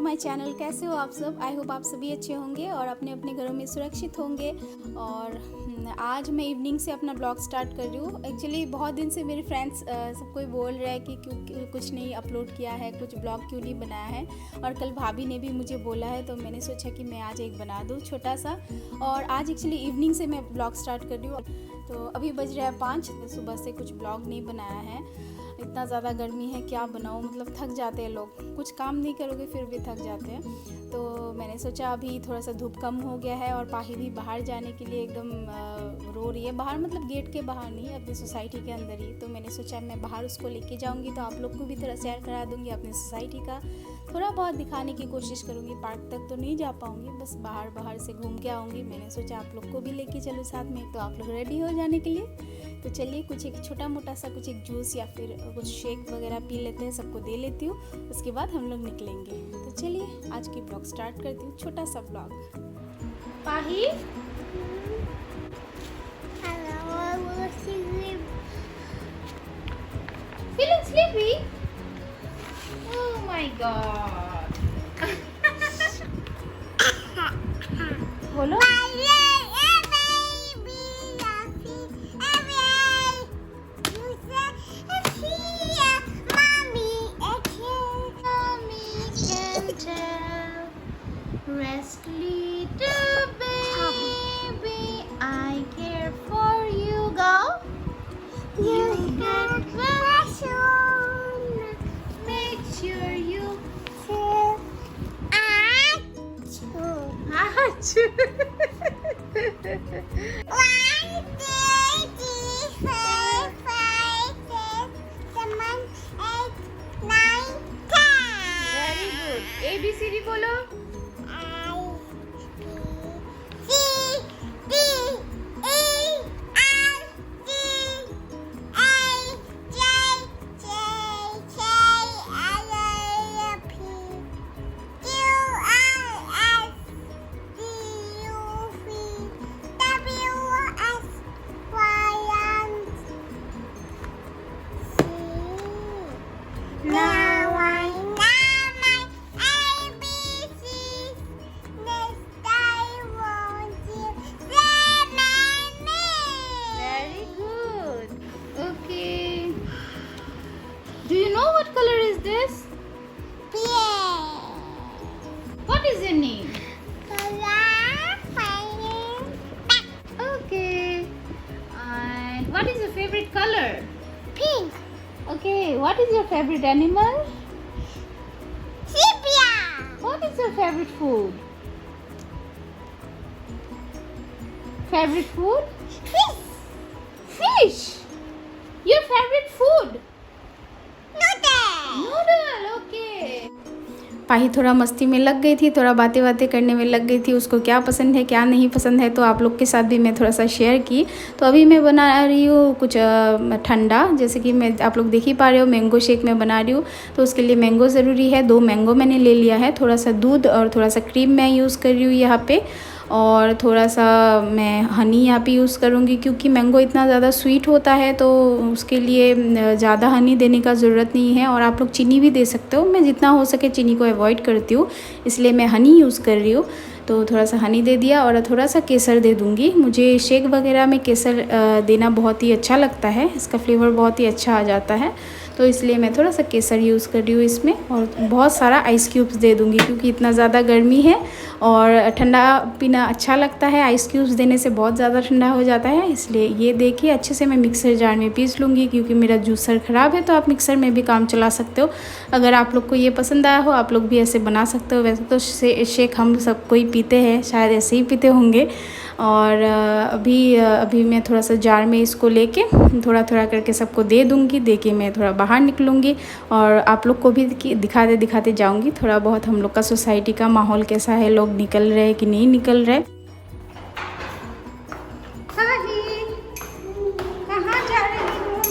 My channel. कैसे हो आप सब? आई होप आप सभी अच्छे होंगे और अपने अपने घरों में सुरक्षित होंगे। और आज मैं इवनिंग से अपना ब्लॉग स्टार्ट कर रही हूँ। एक्चुअली बहुत दिन से मेरे फ्रेंड्स सब कोई बोल रहे हैं कि क्यों कुछ नहीं अपलोड किया है, कुछ ब्लॉग क्यों नहीं बनाया है। और कल भाभी ने भी मुझे बोला है, तो मैंने सोचा कि मैं आज एक बना दूँ छोटा सा। और आज एक्चुअली इवनिंग से मैं ब्लॉग स्टार्ट कर रही हूँ। तो अभी बज रहा है 5। सुबह से कुछ ब्लॉग नहीं बनाया है। इतना ज़्यादा गर्मी है, क्या बनाऊँ, मतलब थक जाते हैं लोग। कुछ काम नहीं करोगे फिर भी थक जाते हैं। तो मैंने सोचा अभी थोड़ा सा धूप कम हो गया है और पाही भी बाहर जाने के लिए एकदम रो रही है। बाहर मतलब गेट के बाहर नहीं, अपनी सोसाइटी के अंदर ही। तो मैंने सोचा मैं बाहर उसको लेके जाऊंगी, तो आप लोग को भी थोड़ा शेयर करा दूंगी अपनी सोसाइटी का। थोड़ा बहुत दिखाने की कोशिश करूंगी। पार्क तक तो नहीं जा पाऊंगी, बस बाहर से घूम के आऊँगी। मैंने सोचा आप लोग को भी लेके चलूँ साथ में। तो आप लोग रेडी हो जाने के लिए? तो चलिए कुछ एक छोटा मोटा सा कुछ एक जूस या फिर कुछ शेक वगैरह पी लेते हैं, सबको दे लेती हूँ। उसके बाद हम लोग निकलेंगे। तो चलिए आज की ब्लॉग स्टार्ट करती हूँ, छोटा सा ब्लॉग। पाही, feeling sleepy? Oh my god. बोलो। Rest little baby, I care for you. Go. You get well. Make sure you feel achoo. Achoo. 1, 2, 3, 4, 5, 6, 7, 8, 9, 10. Very good. ABCD बोलो. Do you know what color is this? Pink. What is your name? Okay. And what is your favorite color? Pink. Okay. What is your favorite animal? Zebra. What is your favorite food? Favorite food? Fish. Fish. Your favorite food? Noodle. Okay. पाही थोड़ा मस्ती में लग गई थी, थोड़ा बातें करने में लग गई थी। उसको क्या पसंद है क्या नहीं पसंद है, तो आप लोग के साथ भी मैं थोड़ा सा शेयर की। तो अभी मैं बना रही हूँ कुछ ठंडा, जैसे कि मैं आप लोग देख ही पा रहे हो, मैंगो शेक मैं बना रही हूँ। तो उसके लिए मैंगो ज़रूरी है। 2 मैंगो मैंने ले लिया है। थोड़ा सा दूध और थोड़ा सा क्रीम मैं यूज़ कर रही हूँ यहाँ पे। और थोड़ा सा मैं हनी यहाँ पे यूज़ करूँगी, क्योंकि मैंगो इतना ज़्यादा स्वीट होता है, तो उसके लिए ज़्यादा हनी देने का ज़रूरत नहीं है। और आप लोग चीनी भी दे सकते हो। मैं जितना हो सके चीनी को अवॉइड करती हूँ, इसलिए मैं हनी यूज़ कर रही हूँ। तो थोड़ा सा हनी दे दिया और थोड़ा सा केसर दे दूँगी। मुझे शेक वगैरह में केसर देना बहुत ही अच्छा लगता है, इसका फ्लेवर बहुत ही अच्छा आ जाता है। तो इसलिए मैं थोड़ा सा केसर यूज़ कर रही हूँ इसमें। और बहुत सारा आइस क्यूब्स दे दूँगी, क्योंकि इतना ज़्यादा गर्मी है और ठंडा पीना अच्छा लगता है। आइस क्यूब्स देने से बहुत ज़्यादा ठंडा हो जाता है। इसलिए ये देखिए अच्छे से मैं मिक्सर जार में पीस लूँगी, क्योंकि मेरा जूसर ख़राब है। तो आप मिक्सर में भी काम चला सकते हो। अगर आप लोग को ये पसंद आया हो, आप लोग भी ऐसे बना सकते हो। वैसे तो शेक हम सब कोई पीते हैं, शायद ऐसे ही पीते होंगे। और अभी मैं थोड़ा सा जार में इसको लेके थोड़ा करके सबको दे दूँगी। दे के मैं थोड़ा बाहर निकलूँगी और आप लोग को भी दिखाते जाऊँगी थोड़ा बहुत हम लोग का सोसाइटी का माहौल कैसा है, लोग निकल रहे हैं कि नहीं निकल रहे। कहाँ जा रही हो?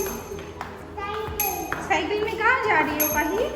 साइकिल में कहाँ जा रही हो पाही?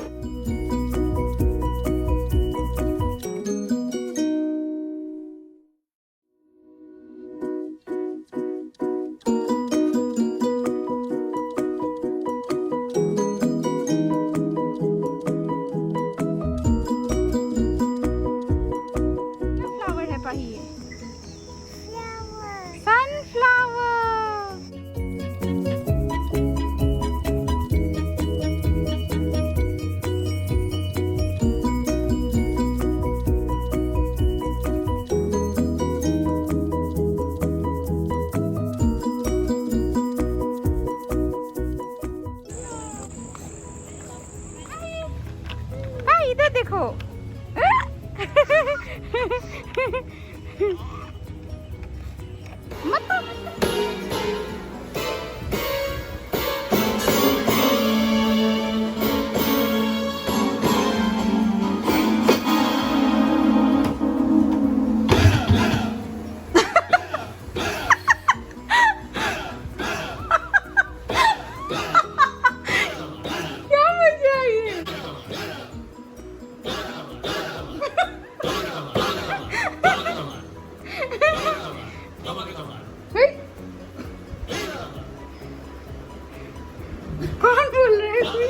कौन बोल रहा है कोई?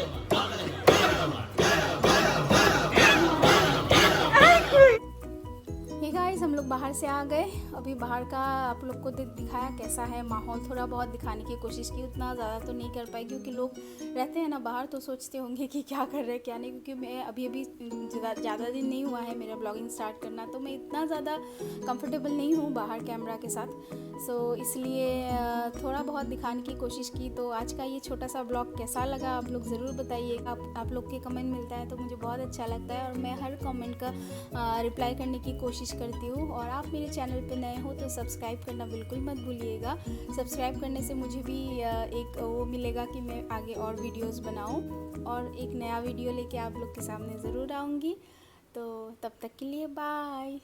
हे गाइस, हम लोग बाहर से आ गए। अभी बाहर का आप लोग को दिखाया कैसा है माहौल, थोड़ा बहुत दिखाने की कोशिश की, उतना ज़्यादा तो नहीं कर पाई क्योंकि लोग रहते हैं ना बाहर तो सोचते होंगे कि क्या कर रहे हैं क्या नहीं, क्योंकि मैं अभी ज़्यादा दिन नहीं हुआ है मेरा ब्लॉगिंग स्टार्ट करना, तो मैं इतना ज़्यादा कंफर्टेबल नहीं हूँ बाहर कैमरा के साथ। सो इसलिए थोड़ा बहुत दिखाने की कोशिश की। तो आज का ये छोटा सा ब्लॉग कैसा लगा आप लोग ज़रूर बताइएगा। आप लोग के कमेंट मिलता है तो मुझे बहुत अच्छा लगता है और मैं हर कमेंट का रिप्लाई करने की कोशिश करती हूँ। और आप मेरे चैनल पे नए हो तो सब्सक्राइब करना बिल्कुल मत भूलिएगा। सब्सक्राइब करने से मुझे भी एक वो मिलेगा कि मैं आगे और वीडियोस बनाऊँ और एक नया वीडियो लेके आप लोग के सामने ज़रूर आऊँगी। तो तब तक के लिए बाय।